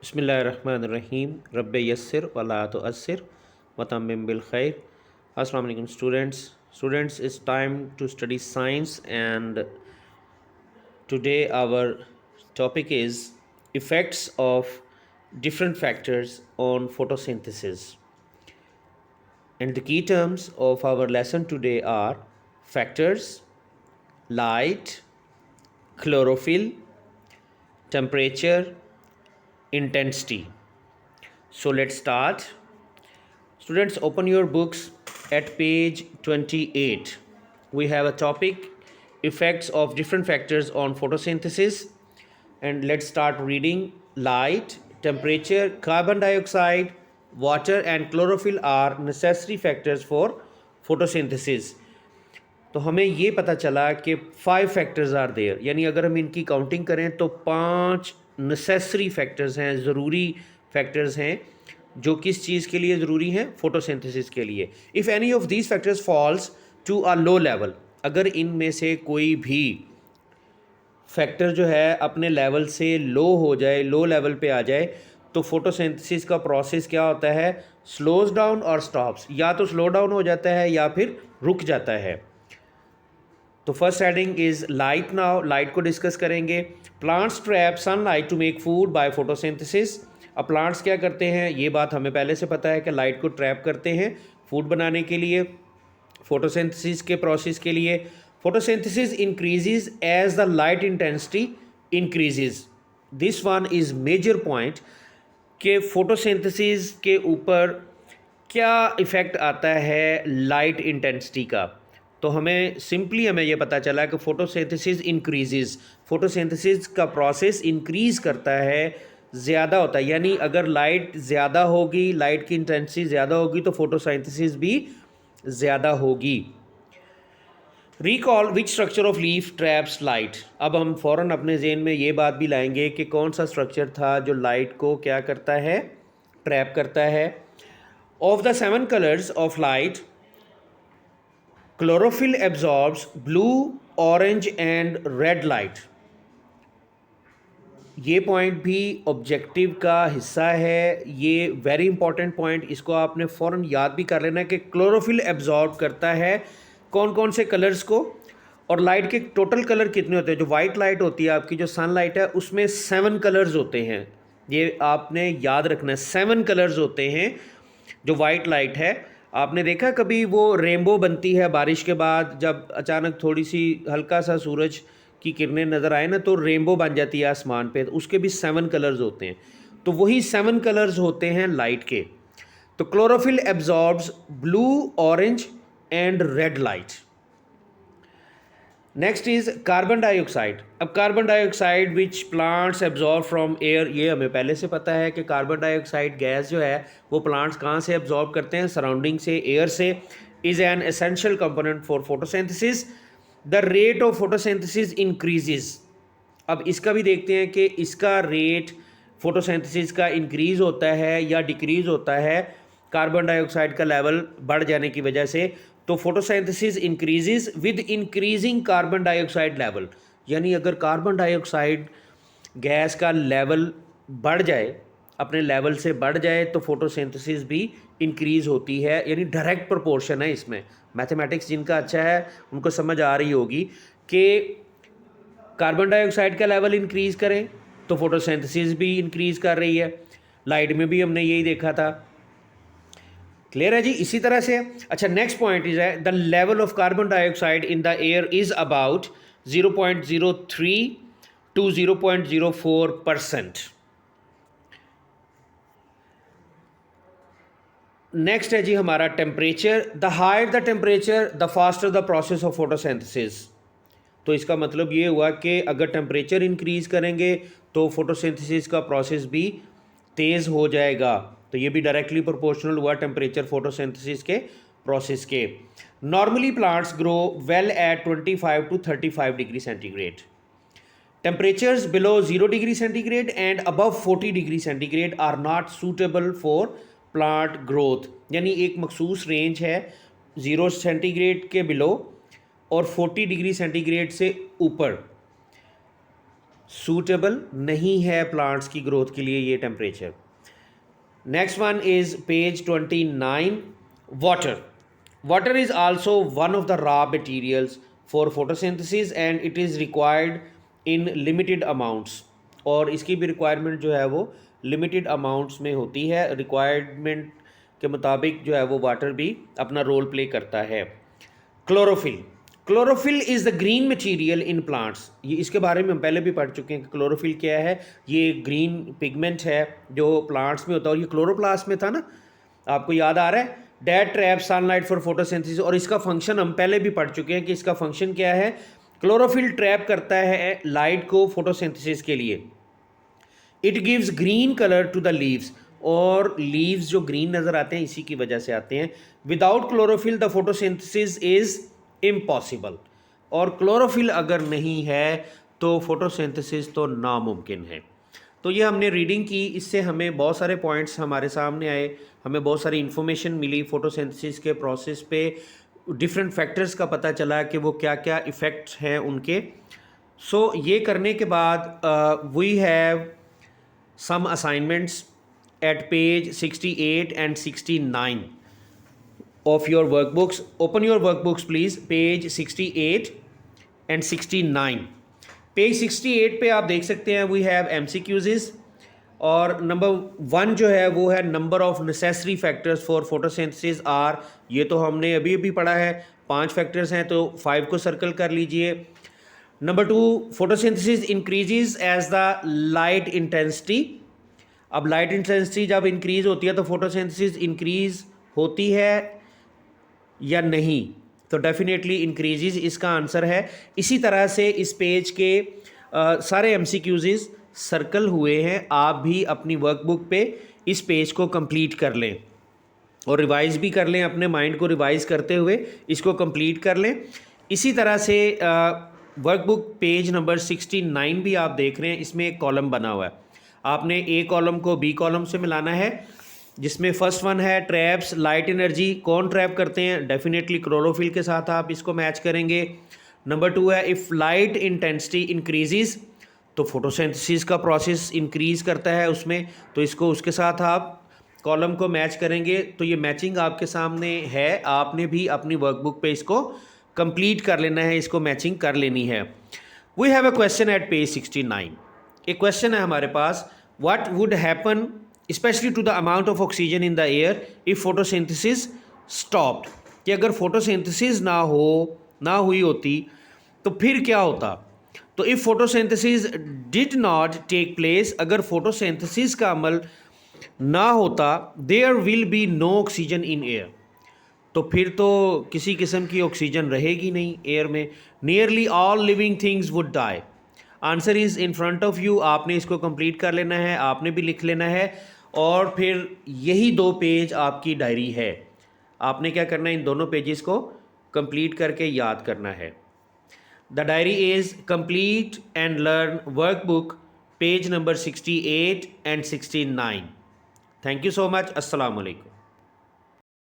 बिस्मिल्लाहिर्रहमानिर्रहीम रब्बे यस्सिर वला तुअस्सिर वतम्मिम बिल खैर। अस्सलाम वालेकुम students, it's time to study science, and today our topic is effects of different factors on photosynthesis. And the key terms of our lesson today are factors, light, chlorophyll, temperature, intensity. So let's start. Students, open your books at page 28. We have a topic, effects of different factors on photosynthesis. And let's start reading. Light, temperature, carbon dioxide, water and chlorophyll are necessary factors for photosynthesis. तो हमें ये पता चला कि 5 factors are there, यानी अगर हम इनकी काउंटिंग करें तो 5 नेसेसरी फैक्टर्स हैं, ज़रूरी फैक्टर्स हैं जो किस चीज़ के लिए ज़रूरी हैं, फोटोसिंथेसिस के लिए। If any of these factors falls to a low level, अगर इनमें से कोई भी फैक्टर जो है अपने लेवल से लो हो जाए, लो लेवल पे आ जाए, तो फोटोसिंथेसिस का प्रोसेस क्या होता है, स्लोज डाउन और स्टॉप्स, या तो स्लो डाउन हो जाता है या फिर रुक जाता है। तो first heading is light. Now light को डिस्कस करेंगे। Plants trap sunlight to make food by photosynthesis. अब प्लांट्स क्या करते हैं, ये बात हमें पहले से पता है कि लाइट को ट्रैप करते हैं फूड बनाने के लिए, फोटोसिंथेसिस के प्रोसेस के लिए। Photosynthesis increases as the light intensity increases. This one is major point कि फोटोसिंथेसिस के ऊपर क्या इफ़ेक्ट आता है लाइट इंटेंसिटी का। तो हमें ये पता चला कि फोटोसिंथेसिस इंक्रीजेस, फोटोसिंथेसिस का प्रोसेस इंक्रीज़ करता है, ज़्यादा होता है, यानी अगर लाइट ज़्यादा होगी, लाइट की इंटेंसिटी ज़्यादा होगी तो फोटोसिंथेसिस भी ज़्यादा होगी। Recall which structure of leaf traps light. अब हम फ़ौरन अपने जेहन में ये बात भी लाएंगे कि कौन सा स्ट्रक्चर था जो लाइट को क्या करता है, ट्रैप करता है। Of the 7 colours of light, chlorophyll absorbs blue, orange and red light. ये पॉइंट भी ऑब्जेक्टिव का हिस्सा है, ये वेरी इंपॉर्टेंट पॉइंट, इसको आपने फ़ौरन याद भी कर लेना कि क्लोरोफिल एब्जॉर्ब करता है कौन कौन से कलर्स को, और लाइट के टोटल कलर कितने होते हैं। जो वाइट लाइट होती है आपकी, जो सनलाइट है, उसमें 7 कलर्स होते हैं, ये आपने याद रखना है। 7 कलर्स होते हैं जो वाइट लाइट है। आपने देखा कभी वो रेनबो बनती है बारिश के बाद, जब अचानक थोड़ी सी हल्का सा सूरज की किरणें नज़र आए ना, तो रेनबो बन जाती है आसमान पे, तो उसके भी 7 कलर्स होते हैं। तो वही 7 कलर्स होते हैं लाइट के। तो chlorophyll absorbs blue, orange and red light. Next is carbon dioxide. अब carbon dioxide which plants absorb from air, ये हमें पहले से पता है कि कार्बन डाइऑक्साइड गैस जो है वो प्लांट्स कहाँ से एब्जॉर्ब करते हैं, सराउंडिंग से, एयर से। Is an essential component for photosynthesis. The rate of photosynthesis increases. अब इसका भी देखते हैं कि इसका रेट फोटोसिंथेसिस का इंक्रीज़ होता है या डिक्रीज़ होता है कार्बन डाइऑक्साइड का लेवल बढ़ जाने की वजह से। तो photosynthesis increases with increasing carbon dioxide level, यानी अगर कार्बन डाइऑक्साइड गैस का लेवल बढ़ जाए, अपने लेवल से बढ़ जाए, तो फोटोसिंथेसिस भी इंक्रीज़ होती है, यानी डायरेक्ट प्रोपोर्शन है इसमें। मैथमेटिक्स जिनका अच्छा है उनको समझ आ रही होगी कि कार्बन डाइऑक्साइड का लेवल इंक्रीज़ करें तो फोटोसिंथेसिस भी इंक्रीज़ कर रही है। लाइट में भी हमने यही देखा था। क्लियर है जी, इसी तरह से। अच्छा, नेक्स्ट पॉइंट इज है the level of carbon dioxide in the air is about 0.03 to 0.04%। Next है जी हमारा temperature. The higher the temperature the faster the process of photosynthesis. तो इसका मतलब ये हुआ कि अगर टेम्परेचर इंक्रीज़ करेंगे तो फोटोसिंथेसिस का प्रोसेस भी तेज़ हो जाएगा। तो ये भी डायरेक्टली प्रोपोर्शनल हुआ टेम्परेचर फोटोसिंथेसिस के प्रोसेस के। Normally plants grow well at 25 to 35 degree centigrade. Temperatures below 0 degree centigrade and above 40 degree centigrade are not suitable for plant growth, यानी एक मखसूस रेंज है 0 सेंटीग्रेड के बिलो और 40 डिग्री सेंटीग्रेड से ऊपर सूटेबल नहीं है प्लांट्स की ग्रोथ के लिए ये temperature. Next one is page 29, water. Water is also one of the raw materials for photosynthesis and it is required in limited amounts, और इसकी भी रिक्वायरमेंट जो है वो लिमिटेड अमाउंट्स में होती है। रिक्वायरमेंट के मुताबिक जो है वो वाटर भी अपना रोल प्ले करता है। Chlorophyll. Chlorophyll is the green material in plants. ये इसके बारे में हम पहले भी पढ़ चुके हैं कि क्लोरोफिल क्या है। ये ग्रीन पिगमेंट है जो प्लांट्स में होता है, और ये क्लोरोप्लास्ट में था ना, आपको याद आ रहा है। Debt trap sunlight for photosynthesis, और इसका फंक्शन हम पहले भी पढ़ चुके हैं कि इसका फंक्शन क्या है। क्लोरोफिल ट्रैप करता है लाइट को फोटोसिंथेसिस के लिए। It gives green colour to the leaves, और लीव्स जो ग्रीन नज़र आते हैं इसी की वजह से आते हैं। Without chlorophyll the photosynthesis is impossible, और क्लोरोफिल अगर नहीं है तो फोटोसिंथेसिस तो नामुमकिन है। तो ये हमने रीडिंग की, इससे हमें बहुत सारे पॉइंट्स हमारे सामने आए, हमें बहुत सारी इन्फॉर्मेशन मिली फोटोसिंथेसिस के प्रोसेस पे, डिफरेंट फैक्टर्स का पता चला कि वो क्या क्या इफ़ेक्ट्स हैं उनके। सो ये करने के बाद we have some assignments at page 68 and 69 of your workbooks. Open your workbooks please, page 68 and 69. Page 68 पे आप देख सकते हैं वी हैव MCQs, और नंबर 1 जो है वो है number of necessary factors for photosynthesis are. ये तो हमने अभी अभी पढ़ा है, 5 फैक्टर्स हैं तो 5 को सर्कल कर लीजिए। Number 2, photosynthesis increases as the light intensity. अब लाइट इंटेंसिटी जब इंक्रीज होती है तो फोटोसिंथेसिस इंक्रीज होती है या नहीं, तो डेफिनेटली इंक्रीजेज इसका आंसर है। इसी तरह से इस पेज के सारे MCQs सर्कल हुए हैं, आप भी अपनी वर्कबुक पे इस पेज को कंप्लीट कर लें और रिवाइज़ भी कर लें, अपने माइंड को रिवाइज़ करते हुए इसको कंप्लीट कर लें। इसी तरह से वर्कबुक पेज नंबर 69 भी आप देख रहे हैं, इसमें एक कॉलम बना हुआ है। आपने A कॉलम को B कॉलम से मिलाना है, जिसमें फर्स्ट वन है ट्रैप्स लाइट एनर्जी। कौन ट्रैप करते हैं? डेफिनेटली क्लोरोफिल के साथ आप इसको मैच करेंगे। नंबर 2 है इफ़ लाइट इंटेंसिटी इंक्रीजेज, तो फोटोसिंथेसिस का प्रोसेस इंक्रीज करता है उसमें, तो इसको उसके साथ आप कॉलम को मैच करेंगे। तो ये मैचिंग आपके सामने है, आपने भी अपनी वर्कबुक पे इसको कंप्लीट कर लेना है, इसको मैचिंग कर लेनी है। We have a question at page 69। एक क्वेश्चन है हमारे पास, what would happen specially to the amount of oxygen in the air if photosynthesis stopped, कि अगर फोटोसिंथेसिस ना हुई होती तो फिर क्या होता। तो if photosynthesis did not take place, अगर फोटोसिंथेसिस का अमल ना होता, there will be no oxygen in air, तो फिर तो किसी किस्म की ऑक्सीजन रहेगी नहीं एयर में। Nearly all living things would die. Answer is in front of you, आपने इसको कंप्लीट कर लेना है, आपने भी लिख लेना है, और फिर यही 2 पेज आपकी डायरी है। आपने क्या करना है, इन दोनों पेजेस को कंप्लीट करके याद करना है। The diary is complete and learn workbook page number 68 and 69. Thank you so much. अस्सलाम वालेकुम।